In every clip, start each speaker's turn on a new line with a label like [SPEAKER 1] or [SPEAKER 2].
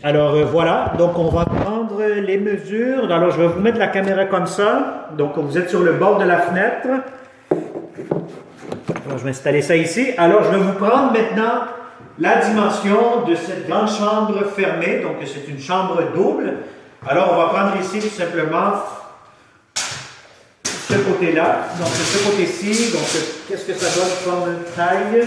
[SPEAKER 1] Alors voilà, donc on va prendre les mesures. Alors je vais vous mettre la caméra comme ça. Donc vous êtes sur le bord de la fenêtre. Alors, je vais installer ça ici. Alors je vais vous prendre maintenant la dimension de cette grande chambre fermée. Donc c'est une chambre double. Alors on va prendre ici tout simplement ce côté-là. Donc ce côté-ci. Donc qu'est-ce que ça donne comme taille?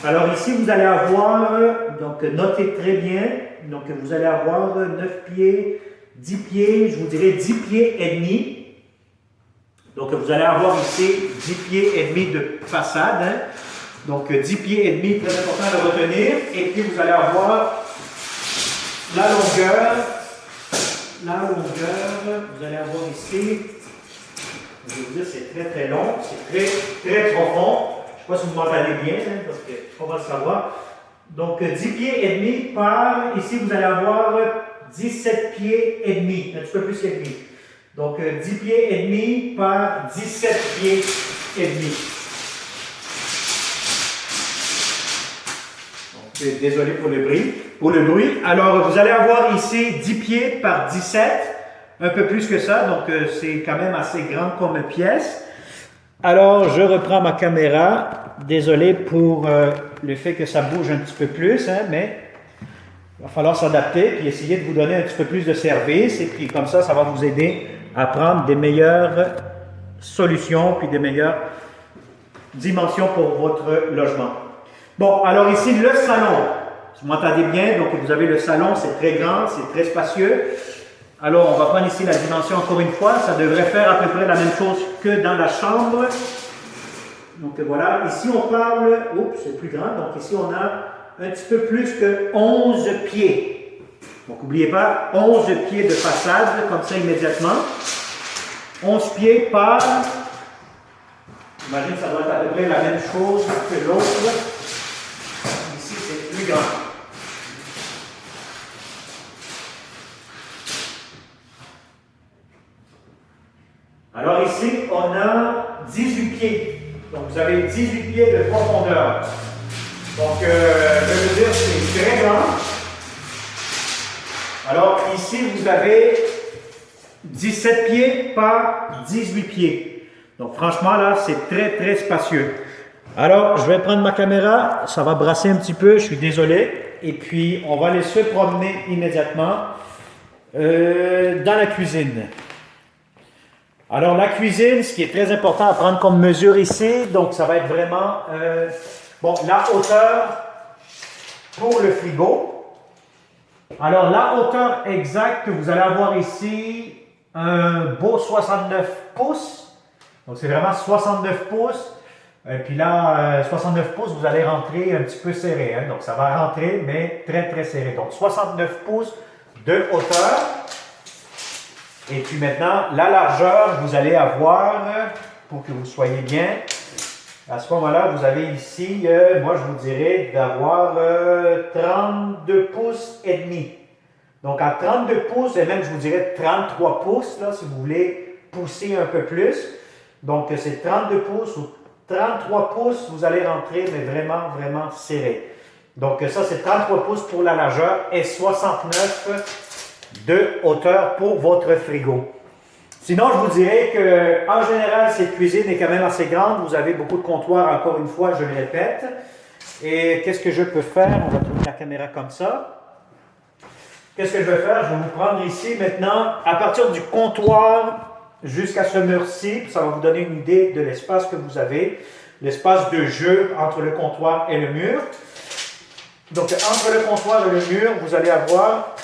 [SPEAKER 1] Alors ici vous allez avoir, donc notez très bien, donc vous allez avoir 9 pieds, 10 pieds, je vous dirais 10 pieds et demi. Donc vous allez avoir ici 10 pieds et demi de façade. Hein. Donc 10 pieds et demi, très important de retenir. Et puis vous allez avoir la longueur, vous allez avoir ici, je vais vous dire c'est très très long, c'est très profond. Je ne sais pas si vous m'entendez bien, hein, parce qu'on va le savoir. Donc, 10 pieds et demi par, ici, vous allez avoir 17 pieds et demi, un petit peu plus et demi. Donc, 10 pieds et demi par 17 pieds et demi. Donc, désolé pour le bruit. Alors, vous allez avoir ici 10 pieds par 17, un peu plus que ça. Donc, c'est quand même assez grand comme pièce. Alors, je reprends ma caméra. Désolé pour le fait que ça bouge un petit peu plus, hein, mais il va falloir s'adapter et essayer de vous donner un petit peu plus de service. Et puis comme ça va vous aider à prendre des meilleures solutions puis des meilleures dimensions pour votre logement. Bon, alors ici, le salon. Si vous m'entendez bien, donc vous avez le salon, c'est très grand, c'est très spacieux. Alors, on va prendre ici la dimension encore une fois. Ça devrait faire à peu près la même chose que dans la chambre. Donc voilà, ici on parle, oups, c'est plus grand. Donc ici on a un petit peu plus que 11 pieds. Donc n'oubliez pas, 11 pieds de façade, comme ça immédiatement. 11 pieds par, j'imagine que ça doit être à peu près la même chose que l'autre. Ici c'est plus grand. Alors ici, on a 18 pieds. Donc vous avez 18 pieds de profondeur. Donc, je veux dire, c'est très grand. Alors ici, vous avez 17 pieds par 18 pieds. Donc franchement, là, c'est très, très spacieux. Alors, je vais prendre ma caméra. Ça va brasser un petit peu, je suis désolé. Et puis, on va aller se promener immédiatement dans la cuisine. Alors, la cuisine, ce qui est très important à prendre comme mesure ici, donc ça va être vraiment, la hauteur pour le frigo. Alors, la hauteur exacte que vous allez avoir ici, un beau 69 pouces. Donc, c'est vraiment 69 pouces. Et puis là, 69 pouces, vous allez rentrer un petit peu serré. Hein? Donc, ça va rentrer, mais très, très serré. Donc, 69 pouces de hauteur. Et puis maintenant, la largeur, vous allez avoir, pour que vous soyez bien, à ce moment-là, vous avez ici, moi je vous dirais d'avoir 32 pouces et demi. Donc à 32 pouces, et même je vous dirais 33 pouces, là, si vous voulez pousser un peu plus. Donc c'est 32 pouces ou 33 pouces, vous allez rentrer, mais vraiment, vraiment serré. Donc ça, c'est 33 pouces pour la largeur et 69 de hauteur pour votre frigo. Sinon, je vous dirais que en général, cette cuisine est quand même assez grande. Vous avez beaucoup de comptoirs, encore une fois, je le répète. Et qu'est-ce que je peux faire? On va tourner la caméra comme ça. Qu'est-ce que je vais faire? Je vais vous prendre ici maintenant, à partir du comptoir jusqu'à ce mur-ci. Ça va vous donner une idée de l'espace que vous avez. L'espace de jeu entre le comptoir et le mur. Donc, entre le comptoir et le mur, vous allez avoir...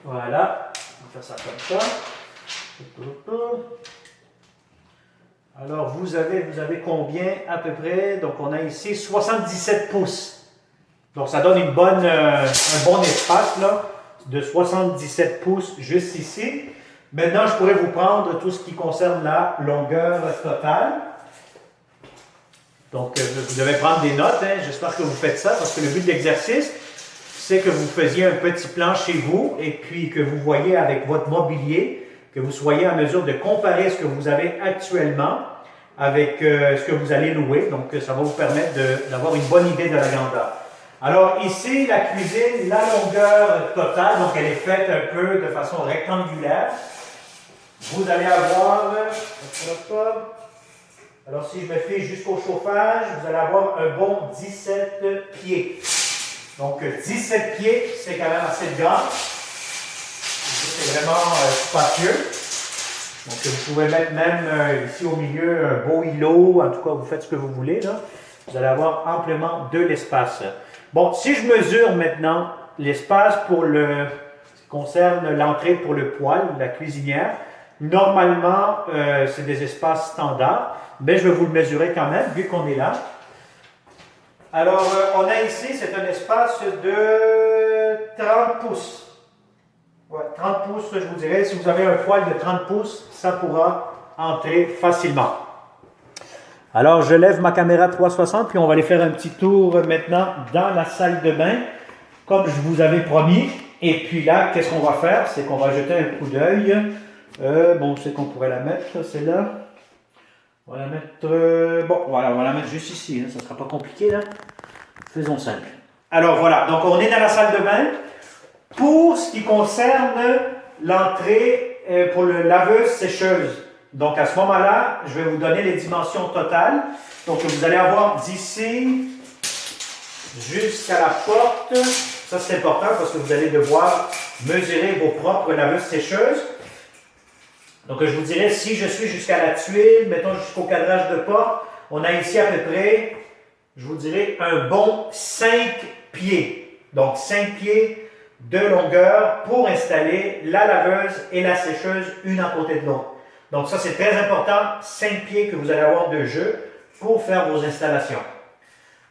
[SPEAKER 1] Voilà, on va faire ça comme ça. Alors, vous avez combien à peu près? Donc, on a ici 77 pouces. Donc, ça donne un bon espace là, de 77 pouces juste ici. Maintenant, je pourrais vous prendre tout ce qui concerne la longueur totale. Donc, vous devez prendre des notes. Hein. J'espère que vous faites ça parce que le but de l'exercice, c'est que vous faisiez un petit plan chez vous et puis que vous voyez avec votre mobilier, que vous soyez en mesure de comparer ce que vous avez actuellement avec ce que vous allez louer. Donc, ça va vous permettre d'avoir une bonne idée de la grandeur. Alors ici, la cuisine, la longueur totale, donc elle est faite un peu de façon rectangulaire. Vous allez avoir, alors si je me fie jusqu'au chauffage, vous allez avoir un bon 17 pieds. Donc 17 pieds, c'est quand même assez grand. C'est vraiment spacieux. Donc vous pouvez mettre même ici au milieu un beau îlot, en tout cas vous faites ce que vous voulez là. Vous allez avoir amplement de l'espace. Bon, si je mesure maintenant l'espace pour ce qui concerne l'entrée pour le poêle, la cuisinière, normalement c'est des espaces standards, mais je vais vous le mesurer quand même vu qu'on est là. Alors on a ici, c'est un espace de 30 pouces. Ouais, 30 pouces, je vous dirais, si vous avez un poêle de 30 pouces, ça pourra entrer facilement. Alors, je lève ma caméra 360, puis on va aller faire un petit tour maintenant dans la salle de bain, comme je vous avais promis. Et puis là, qu'est-ce qu'on va faire? C'est qu'on va jeter un coup d'œil. Bon, c'est qu'on pourrait la mettre, celle-là. On va la mettre... bon, voilà, on va la mettre juste ici, hein, ça ne sera pas compliqué, là. Faisons simple. Alors, voilà, donc on est dans la salle de bain. Pour ce qui concerne l'entrée pour le laveuse-sécheuse, donc à ce moment-là, je vais vous donner les dimensions totales. Donc vous allez avoir d'ici jusqu'à la porte, ça c'est important parce que vous allez devoir mesurer vos propres laveuses-sécheuses. Donc je vous dirais, si je suis jusqu'à la tuile, mettons jusqu'au cadrage de porte, on a ici à peu près, je vous dirais, un bon 5 pieds. Donc 5 pieds de longueur pour installer la laveuse et la sécheuse une à côté de l'autre. Donc ça c'est très important, 5 pieds que vous allez avoir de jeu pour faire vos installations.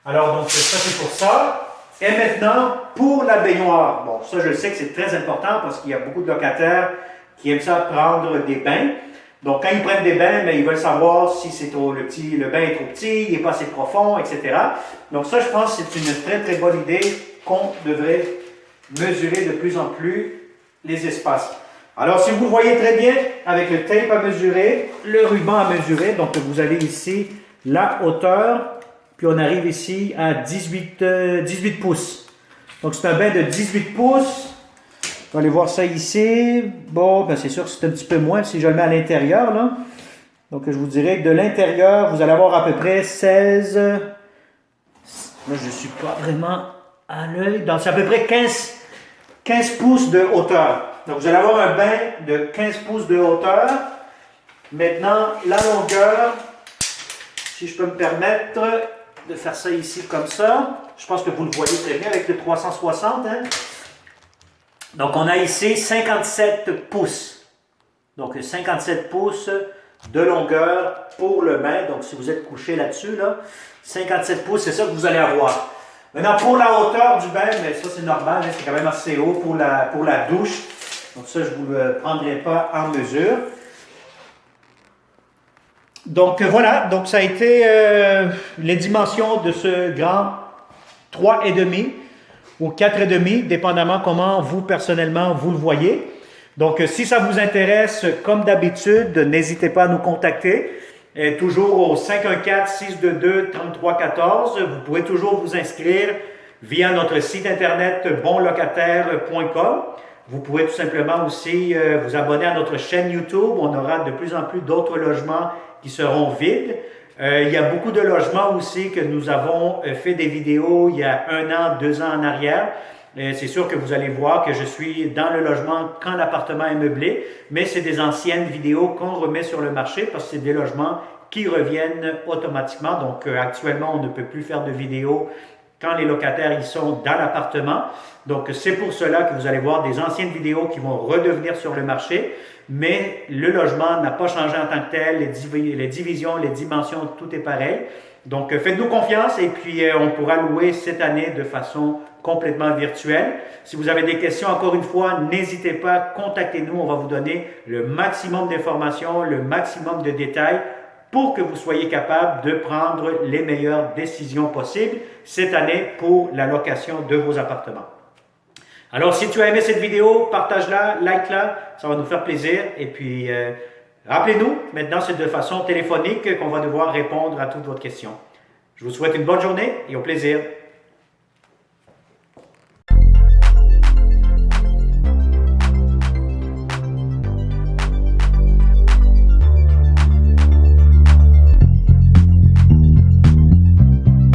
[SPEAKER 1] Alors donc ça c'est pour ça. Et maintenant pour la baignoire. Bon ça je sais que c'est très important parce qu'il y a beaucoup de locataires qui aiment ça prendre des bains. Donc quand ils prennent des bains, mais ils veulent savoir si c'est le bain est trop petit, il n'est pas assez profond, etc. Donc ça je pense que c'est une très très bonne idée qu'on devrait mesurer de plus en plus les espaces. Alors, si vous le voyez très bien, avec le tape à mesurer, le ruban à mesurer, donc vous avez ici la hauteur, puis on arrive ici à 18 pouces. Donc, c'est un bain de 18 pouces. On va aller voir ça ici. Bon, ben c'est sûr que c'est un petit peu moins si je le mets à l'intérieur, là. Donc, je vous dirais que de l'intérieur, vous allez avoir à peu près 16... Là, je ne suis pas vraiment à l'œil. Donc, c'est à peu près 15 pouces de hauteur. Donc, vous allez avoir un bain de 15 pouces de hauteur. Maintenant, la longueur, si je peux me permettre de faire ça ici comme ça. Je pense que vous le voyez très bien avec le 360. Hein? Donc, on a ici 57 pouces. Donc, 57 pouces de longueur pour le bain. Donc, si vous êtes couché là-dessus, là, 57 pouces, c'est ça que vous allez avoir. Maintenant, pour la hauteur du bain, mais ça c'est normal, hein, c'est quand même assez haut pour la douche. Donc ça, je ne vous le prendrai pas en mesure. Donc voilà, donc ça a été les dimensions de ce grand 3,5 ou 4,5, dépendamment comment vous, personnellement, vous le voyez. Donc si ça vous intéresse, comme d'habitude, n'hésitez pas à nous contacter. Toujours au 514-622-3314. Vous pouvez toujours vous inscrire via notre site internet bonlocataire.com. Vous pouvez tout simplement aussi vous abonner à notre chaîne YouTube. On aura de plus en plus d'autres logements qui seront vides. Il y a beaucoup de logements aussi que nous avons fait des vidéos il y a 1 an, 2 ans en arrière. C'est sûr que vous allez voir que je suis dans le logement quand l'appartement est meublé, mais c'est des anciennes vidéos qu'on remet sur le marché parce que c'est des logements qui reviennent automatiquement. Donc actuellement, on ne peut plus faire de vidéos quand les locataires ils sont dans l'appartement. Donc c'est pour cela que vous allez voir des anciennes vidéos qui vont redevenir sur le marché, mais le logement n'a pas changé en tant que tel, les divisions, les dimensions, tout est pareil. Donc faites-nous confiance et puis on pourra louer cette année de façon complètement virtuelle. Si vous avez des questions, encore une fois, n'hésitez pas, contactez-nous, on va vous donner le maximum d'informations, le maximum de détails pour que vous soyez capable de prendre les meilleures décisions possibles cette année pour la location de vos appartements. Alors, si tu as aimé cette vidéo, partage-la, like-la, ça va nous faire plaisir. Et puis, rappelez-nous, maintenant c'est de façon téléphonique qu'on va devoir répondre à toutes vos questions. Je vous souhaite une bonne journée et au plaisir.